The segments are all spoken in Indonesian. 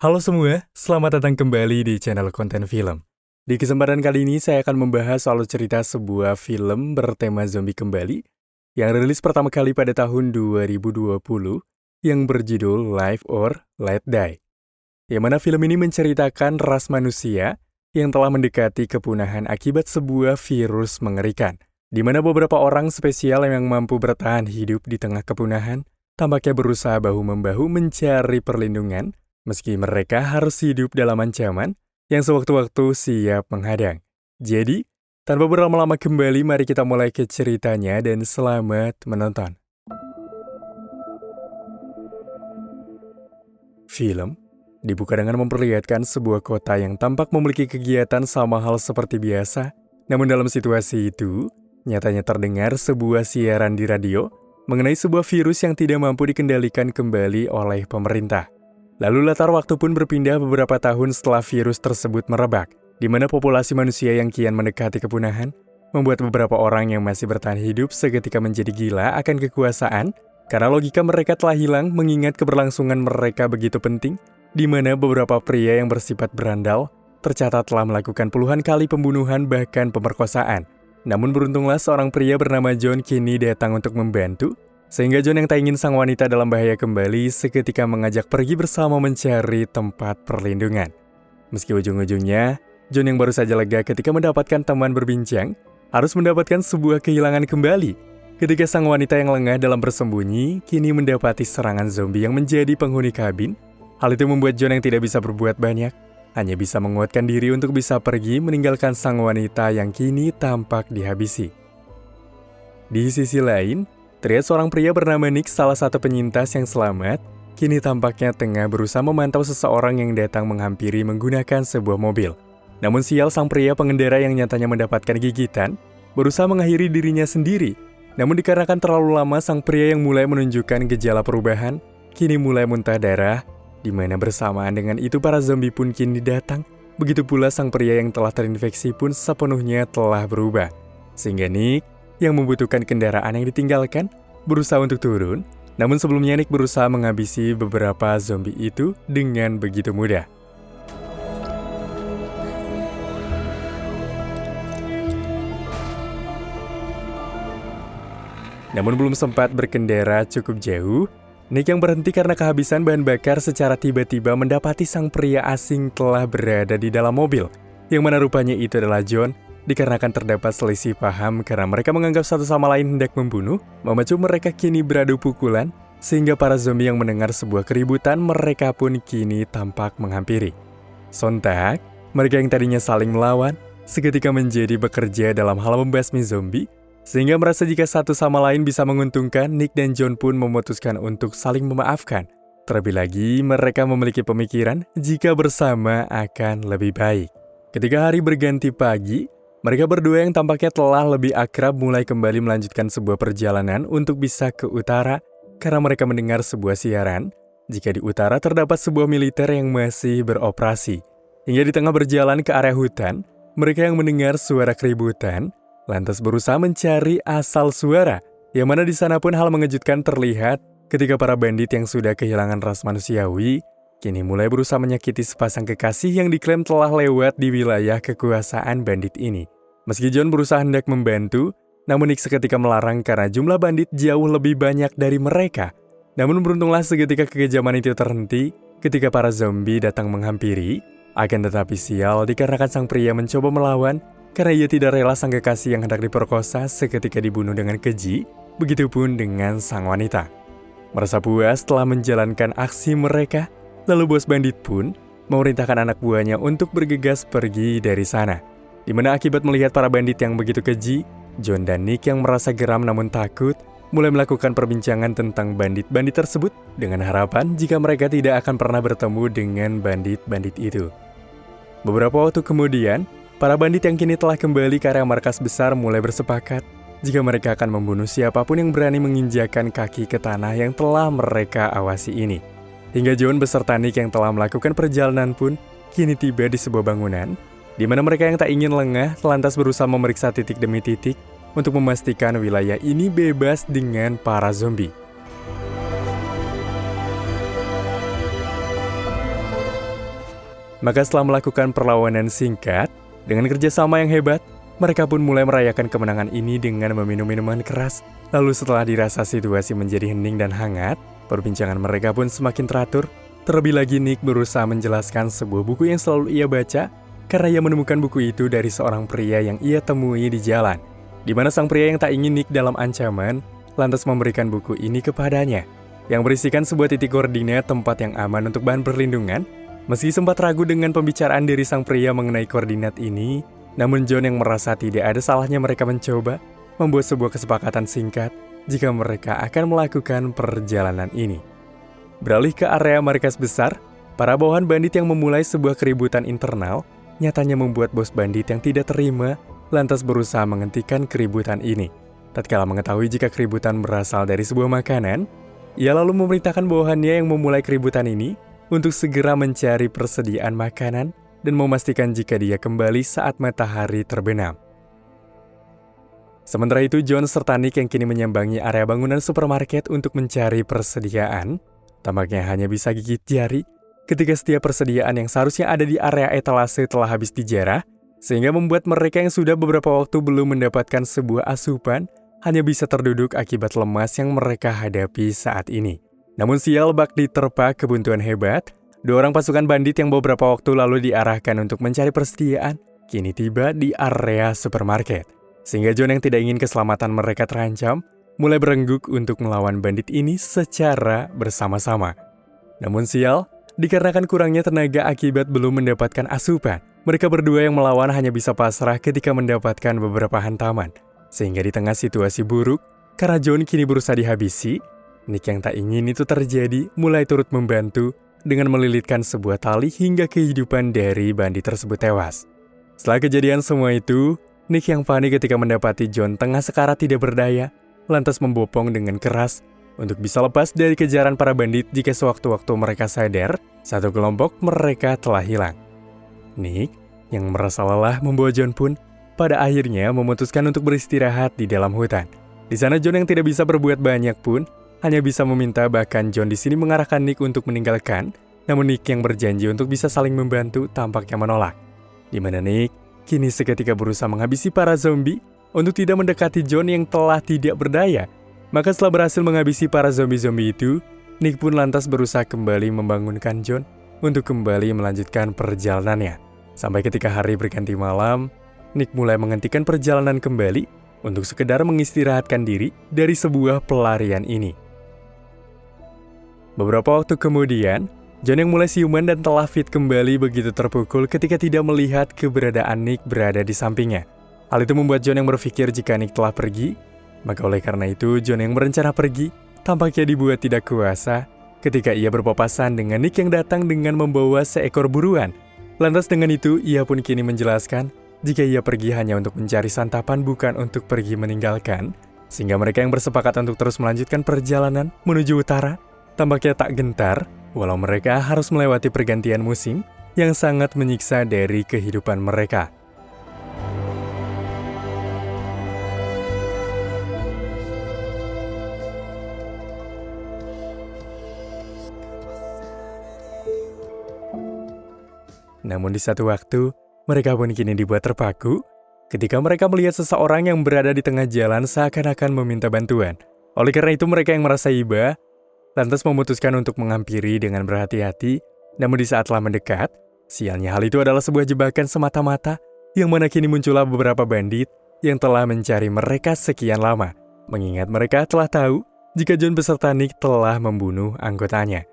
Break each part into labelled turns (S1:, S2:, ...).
S1: Halo semua, selamat datang kembali di channel Konten Film. Di kesempatan kali ini saya akan membahas soal cerita sebuah film bertema zombie kembali yang rilis pertama kali pada tahun 2020 yang berjudul Live or Let Die. Yang mana film ini menceritakan ras manusia yang telah mendekati kepunahan akibat sebuah virus mengerikan, di mana beberapa orang spesial yang mampu bertahan hidup di tengah kepunahan tampaknya berusaha bahu-membahu mencari perlindungan meski mereka harus hidup dalam ancaman yang sewaktu-waktu siap menghadang. Jadi, tanpa berlama-lama kembali, mari kita mulai ke ceritanya dan selamat menonton. Film dibuka dengan memperlihatkan sebuah kota yang tampak memiliki kegiatan sama hal seperti biasa, namun dalam situasi itu, nyatanya terdengar sebuah siaran di radio mengenai sebuah virus yang tidak mampu dikendalikan kembali oleh pemerintah. Lalu latar waktu pun berpindah beberapa tahun setelah virus tersebut merebak, di mana populasi manusia yang kian mendekati kepunahan, membuat beberapa orang yang masih bertahan hidup seketika menjadi gila akan kekuasaan, karena logika mereka telah hilang mengingat keberlangsungan mereka begitu penting, di mana beberapa pria yang bersifat berandal tercatat telah melakukan puluhan kali pembunuhan bahkan pemerkosaan. Namun beruntunglah seorang pria bernama John kini datang untuk membantu, sehingga John yang tak ingin sang wanita dalam bahaya kembali seketika mengajak pergi bersama mencari tempat perlindungan. Meski ujung-ujungnya, John yang baru saja lega ketika mendapatkan teman berbincang, harus mendapatkan sebuah kehilangan kembali. Ketika sang wanita yang lengah dalam bersembunyi, kini mendapati serangan zombie yang menjadi penghuni kabin. Hal itu membuat John yang tidak bisa berbuat banyak, hanya bisa menguatkan diri untuk bisa pergi meninggalkan sang wanita yang kini tampak dihabisi. Di sisi lain, terlihat seorang pria bernama Nick, salah satu penyintas yang selamat, kini tampaknya tengah berusaha memantau seseorang yang datang menghampiri menggunakan sebuah mobil. Namun sial sang pria pengendara yang nyatanya mendapatkan gigitan, berusaha mengakhiri dirinya sendiri. Namun dikarenakan terlalu lama, sang pria yang mulai menunjukkan gejala perubahan, kini mulai muntah darah, di mana bersamaan dengan itu para zombie pun kini datang. Begitu pula sang pria yang telah terinfeksi pun sepenuhnya telah berubah. Sehingga Nick yang membutuhkan kendaraan yang ditinggalkan, berusaha untuk turun, namun sebelumnya Nick berusaha menghabisi beberapa zombie itu dengan begitu mudah. Namun belum sempat berkendara cukup jauh, Nick yang berhenti karena kehabisan bahan bakar secara tiba-tiba mendapati sang pria asing telah berada di dalam mobil, yang mana rupanya itu adalah John. Dikarenakan terdapat selisih paham karena mereka menganggap satu sama lain hendak membunuh, memacu mereka kini beradu pukulan, sehingga para zombie yang mendengar sebuah keributan, mereka pun kini tampak menghampiri. Sontak, mereka yang tadinya saling melawan, seketika menjadi bekerja dalam hal membasmi zombie, sehingga merasa jika satu sama lain bisa menguntungkan, Nick dan John pun memutuskan untuk saling memaafkan. Terlebih lagi, mereka memiliki pemikiran jika bersama akan lebih baik. Ketika hari berganti pagi, mereka berdua yang tampaknya telah lebih akrab mulai kembali melanjutkan sebuah perjalanan untuk bisa ke utara karena mereka mendengar sebuah siaran jika di utara terdapat sebuah militer yang masih beroperasi. Hingga di tengah berjalan ke area hutan, mereka yang mendengar suara keributan lantas berusaha mencari asal suara, yang mana di sana pun hal mengejutkan terlihat ketika para bandit yang sudah kehilangan ras manusiawi kini mulai berusaha menyakiti sepasang kekasih yang diklaim telah lewat di wilayah kekuasaan bandit ini. Meski John berusaha hendak membantu, namun Nick seketika melarang karena jumlah bandit jauh lebih banyak dari mereka. Namun beruntunglah seketika kekejaman itu terhenti ketika para zombie datang menghampiri. Akan tetapi sial dikarenakan sang pria mencoba melawan karena ia tidak rela sang kekasih yang hendak diperkosa seketika dibunuh dengan keji, begitupun dengan sang wanita. Merasa puas telah menjalankan aksi mereka, lalu bos bandit pun memerintahkan anak buahnya untuk bergegas pergi dari sana. Di mana akibat melihat para bandit yang begitu keji, John dan Nick yang merasa geram namun takut, mulai melakukan perbincangan tentang bandit-bandit tersebut dengan harapan jika mereka tidak akan pernah bertemu dengan bandit-bandit itu. Beberapa waktu kemudian, para bandit yang kini telah kembali ke area markas besar mulai bersepakat jika mereka akan membunuh siapapun yang berani menginjakan kaki ke tanah yang telah mereka awasi ini. Hingga John beserta Nick yang telah melakukan perjalanan pun kini tiba di sebuah bangunan, di mana mereka yang tak ingin lengah lantas berusaha memeriksa titik demi titik untuk memastikan wilayah ini bebas dengan para zombie. Maka setelah melakukan perlawanan singkat, dengan kerjasama yang hebat, mereka pun mulai merayakan kemenangan ini dengan meminum minuman keras. Lalu setelah dirasa situasi menjadi hening dan hangat, perbincangan mereka pun semakin teratur. Terlebih lagi Nick berusaha menjelaskan sebuah buku yang selalu ia baca, karena ia menemukan buku itu dari seorang pria yang ia temui di jalan, di mana sang pria yang tak ingin Nick dalam ancaman, lantas memberikan buku ini kepadanya, yang berisikan sebuah titik koordinat tempat yang aman untuk bahan perlindungan. Meski sempat ragu dengan pembicaraan dari sang pria mengenai koordinat ini, namun John yang merasa tidak ada salahnya mereka mencoba membuat sebuah kesepakatan singkat jika mereka akan melakukan perjalanan ini. Beralih ke area markas besar, para bawahan bandit yang memulai sebuah keributan internal nyatanya membuat bos bandit yang tidak terima lantas berusaha menghentikan keributan ini. Tatkala mengetahui jika keributan berasal dari sebuah makanan, ia lalu memerintahkan bawahannya yang memulai keributan ini untuk segera mencari persediaan makanan dan memastikan jika dia kembali saat matahari terbenam. Sementara itu, John serta Nick yang kini menyambangi area bangunan supermarket untuk mencari persediaan, tampaknya hanya bisa gigit jari ketika setiap persediaan yang seharusnya ada di area etalase telah habis dijarah, sehingga membuat mereka yang sudah beberapa waktu belum mendapatkan sebuah asupan hanya bisa terduduk akibat lemas yang mereka hadapi saat ini. Namun sial bak diterpa kebuntuan hebat, 2 orang pasukan bandit yang beberapa waktu lalu diarahkan untuk mencari persediaan, kini tiba di area supermarket. Sehingga John yang tidak ingin keselamatan mereka terancam, mulai berengguk untuk melawan bandit ini secara bersama-sama. Namun sial, dikarenakan kurangnya tenaga akibat belum mendapatkan asupan, mereka berdua yang melawan hanya bisa pasrah ketika mendapatkan beberapa hantaman. Sehingga di tengah situasi buruk, karena John kini berusaha dihabisi, Nick yang tak ingin itu terjadi mulai turut membantu dengan melilitkan sebuah tali hingga kehidupan dari bandit tersebut tewas. Setelah kejadian semua itu, Nick yang panik ketika mendapati John tengah sekarat tidak berdaya, lantas membopong dengan keras untuk bisa lepas dari kejaran para bandit jika sewaktu-waktu mereka sadar, satu kelompok mereka telah hilang. Nick yang merasa lelah membawa John pun pada akhirnya memutuskan untuk beristirahat di dalam hutan. Di sana John yang tidak bisa berbuat banyak pun hanya bisa meminta, bahkan John di sini mengarahkan Nick untuk meninggalkan, namun Nick yang berjanji untuk bisa saling membantu tampaknya menolak. Di mana Nick kini seketika berusaha menghabisi para zombie untuk tidak mendekati John yang telah tidak berdaya. Maka setelah berhasil menghabisi para zombie-zombie itu, Nick pun lantas berusaha kembali membangunkan John untuk kembali melanjutkan perjalanannya. Sampai ketika hari berganti malam, Nick mulai menghentikan perjalanan kembali untuk sekedar mengistirahatkan diri dari sebuah pelarian ini. Beberapa waktu kemudian, John yang mulai siuman dan telah fit kembali begitu terpukul ketika tidak melihat keberadaan Nick berada di sampingnya. Hal itu membuat John yang berpikir jika Nick telah pergi, maka oleh karena itu John yang berencana pergi tampaknya dibuat tidak kuasa ketika ia berpapasan dengan Nick yang datang dengan membawa seekor buruan. Lantas dengan itu, ia pun kini menjelaskan jika ia pergi hanya untuk mencari santapan bukan untuk pergi meninggalkan, sehingga mereka yang bersepakat untuk terus melanjutkan perjalanan menuju utara tampaknya tak gentar, walau mereka harus melewati pergantian musim yang sangat menyiksa dari kehidupan mereka. Namun di satu waktu, mereka pun kini dibuat terpaku ketika mereka melihat seseorang yang berada di tengah jalan seakan-akan meminta bantuan. Oleh karena itu mereka yang merasa iba, lantas memutuskan untuk menghampiri dengan berhati-hati, namun di saat telah mendekat, sialnya hal itu adalah sebuah jebakan semata-mata, yang mana kini muncullah beberapa bandit yang telah mencari mereka sekian lama, mengingat mereka telah tahu jika John beserta Nick telah membunuh anggotanya.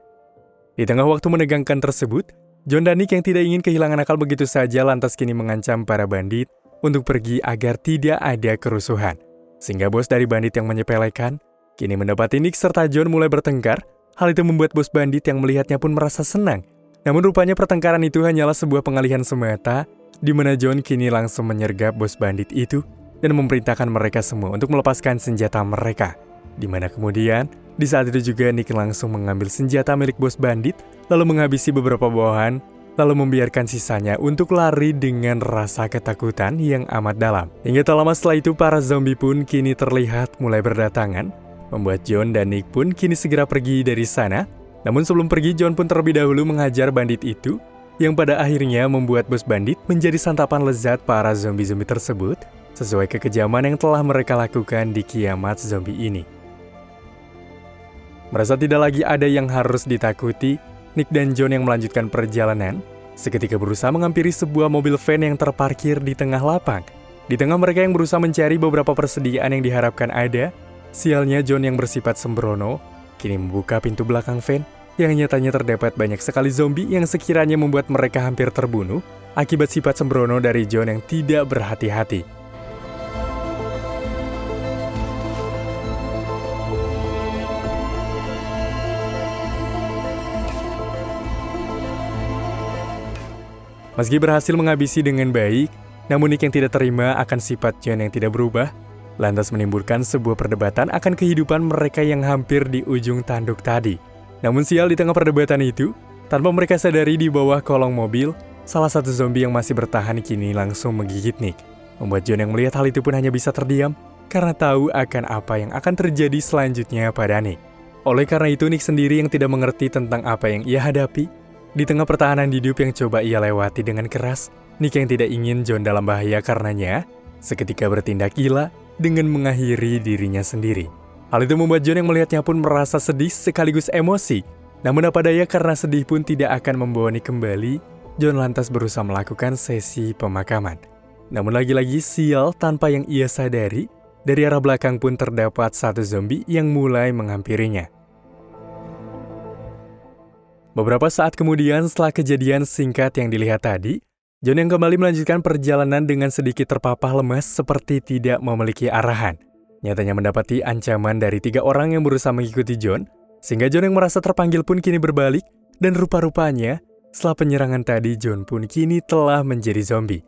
S1: Di tengah waktu menegangkan tersebut, John dan Nick yang tidak ingin kehilangan akal begitu saja lantas kini mengancam para bandit untuk pergi agar tidak ada kerusuhan. Sehingga bos dari bandit yang menyepelekan kini mendapati Nick serta John mulai bertengkar. Hal itu membuat bos bandit yang melihatnya pun merasa senang. Namun rupanya pertengkaran itu hanyalah sebuah pengalihan semata, di mana John kini langsung menyergap bos bandit itu dan memerintahkan mereka semua untuk melepaskan senjata mereka. Di mana kemudian, di saat itu juga Nick langsung mengambil senjata milik bos bandit, lalu menghabisi beberapa bawahan, lalu membiarkan sisanya untuk lari dengan rasa ketakutan yang amat dalam. Hingga tak lama setelah itu, para zombie pun kini terlihat mulai berdatangan, membuat John dan Nick pun kini segera pergi dari sana. Namun sebelum pergi, John pun terlebih dahulu menghajar bandit itu, yang pada akhirnya membuat bos bandit menjadi santapan lezat para zombie-zombie tersebut, sesuai kekejaman yang telah mereka lakukan di kiamat zombie ini. Merasa tidak lagi ada yang harus ditakuti, Nick dan John yang melanjutkan perjalanan, seketika berusaha menghampiri sebuah mobil van yang terparkir di tengah lapang. Di tengah mereka yang berusaha mencari beberapa persediaan yang diharapkan ada, sialnya John yang bersifat sembrono, kini membuka pintu belakang van, yang nyatanya terdapat banyak sekali zombie yang sekiranya membuat mereka hampir terbunuh akibat sifat sembrono dari John yang tidak berhati-hati. Meski berhasil menghabisi dengan baik, namun Nick yang tidak terima akan sifat John yang tidak berubah, lantas menimbulkan sebuah perdebatan akan kehidupan mereka yang hampir di ujung tanduk tadi. Namun sial, di tengah perdebatan itu, tanpa mereka sadari di bawah kolong mobil, salah satu zombie yang masih bertahan kini langsung menggigit Nick. Membuat John yang melihat hal itu pun hanya bisa terdiam, karena tahu akan apa yang akan terjadi selanjutnya pada Nick. Oleh karena itu, Nick sendiri yang tidak mengerti tentang apa yang ia hadapi, di tengah pertahanan hidup yang coba ia lewati dengan keras, Nick yang tidak ingin John dalam bahaya karenanya, seketika bertindak gila dengan mengakhiri dirinya sendiri. Hal itu membuat John yang melihatnya pun merasa sedih sekaligus emosi. Namun apa daya, karena sedih pun tidak akan membawa Nick kembali, John lantas berusaha melakukan sesi pemakaman. Namun lagi-lagi sial, tanpa yang ia sadari, dari arah belakang pun terdapat satu zombie yang mulai menghampirinya. Beberapa saat kemudian setelah kejadian singkat yang dilihat tadi, John yang kembali melanjutkan perjalanan dengan sedikit terpapah lemas seperti tidak memiliki arahan. Nyatanya mendapati ancaman dari 3 orang yang berusaha mengikuti John, sehingga John yang merasa terpanggil pun kini berbalik, dan rupa-rupanya, setelah penyerangan tadi John pun kini telah menjadi zombie.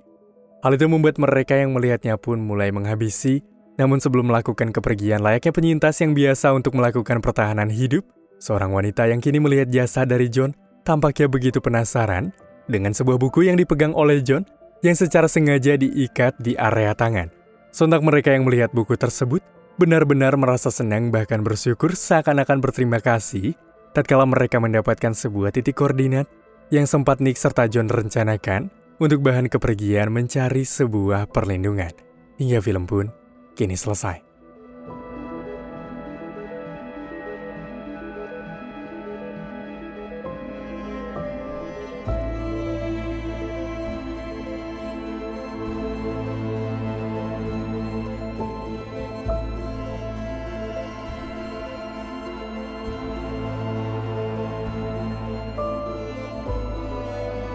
S1: Hal itu membuat mereka yang melihatnya pun mulai menghabisi, namun sebelum melakukan kepergian layaknya penyintas yang biasa untuk melakukan pertahanan hidup, seorang wanita yang kini melihat jasad dari John tampaknya begitu penasaran dengan sebuah buku yang dipegang oleh John yang secara sengaja diikat di area tangan. Sontak mereka yang melihat buku tersebut benar-benar merasa senang bahkan bersyukur seakan-akan berterima kasih tatkala mereka mendapatkan sebuah titik koordinat yang sempat Nick serta John rencanakan untuk bahan kepergian mencari sebuah perlindungan. Hingga film pun kini selesai.